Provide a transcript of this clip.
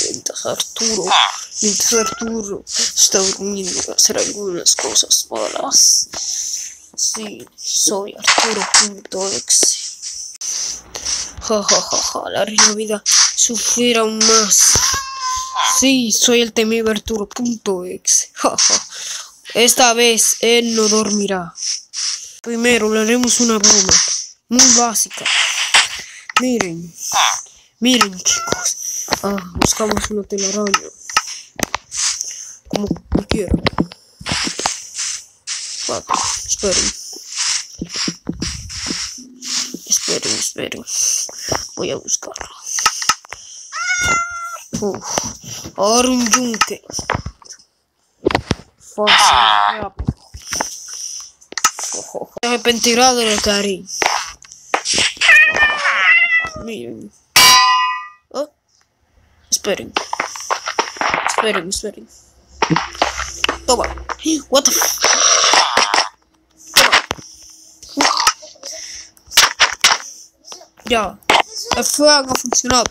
Mientras Arturo está durmiendo, voy a hacer algunas cosas malas. Sí, soy Arturo.exe. Larga la vida, sufrir aún más. Sí, soy el temido Arturo.exe. Esta vez él no dormirá. Primero le haremos una broma muy básica. Miren chicos. Buscamos una telaraña. Como cualquiera. Esperen. Voy a buscarlo. Ahora un yunque. Fácil, rápido. Me arrepentirá de lo que haré. Miren. Esperen. Toma. What the f... Ya. El fuego ha funcionado.